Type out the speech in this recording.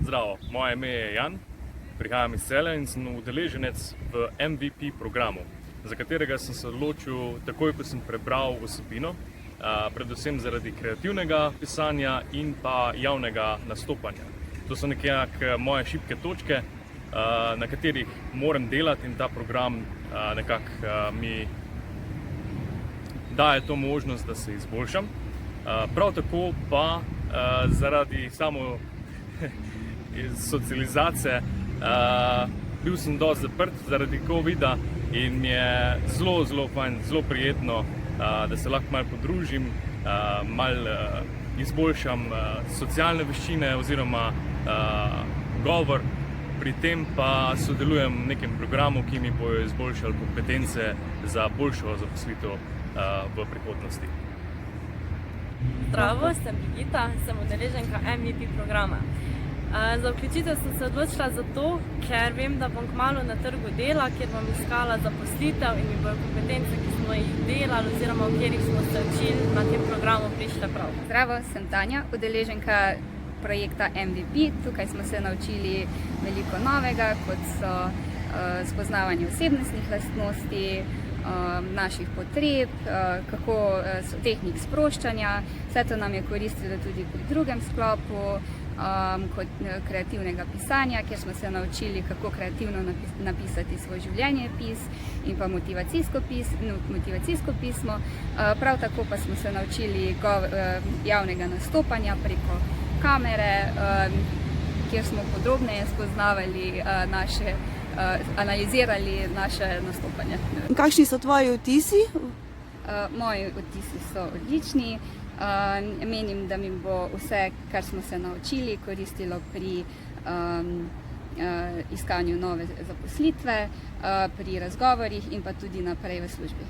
Zdravo, moje ime je Jan, prihajam iz Celja in sem udeleženec v MVP programu, za katerega sem se odločil takoj, ko sem prebral vsebino, predvsem zaradi kreativnega pisanja in pa javnega nastopanja. To so nekako moje šibke točke, na katerih moram delati, in ta program nekako mi daje to možnost, da se izboljšam. Prav tako pa zaradi samo socializacije bil sem dosti zaprt zaradi covida in mi je zelo fajn, zelo prijetno, da se lahko malo podružim, malo izboljšam socialne veščine oziroma govor, pri tem pa sodelujem v nekem programu, ki mi bojo izboljšali kompetence za boljšo zaposlitev v prihodnosti. Zdravo, sem Brigita, sem udeleženka MVP programa. Za vključitev sem se odločila zato, ker vem, da bom kmalu na trgu dela, kjer bom iskala zaposlitev in mi bojo kompetence, ki smo jih delali oziroma v katerih smo se učili na tem programu, prišle prav. Zdravo, sem Tanja, udeleženka projekta MVP. Tukaj smo se naučili veliko novega, kot so spoznavanje osebnostnih lastnosti, naših potreb, tehnik sproščanja. Vse to nam je koristilo tudi pri drugem sklopu, kot kreativnega pisanja, kjer smo se naučili, kako kreativno napisati svoj življenjepis in pa motivacijsko pismo. Prav tako pa smo se naučili javnega nastopanja preko kamere, kjer smo podrobneje spoznavali analizirali naše nastopanje. Kakšni so tvoji vtisi? Moji vtisi so odlični. Menim, da mi bo vse, kar smo se naučili, koristilo pri iskanju nove zaposlitve, pri razgovorih in pa tudi naprej v službi.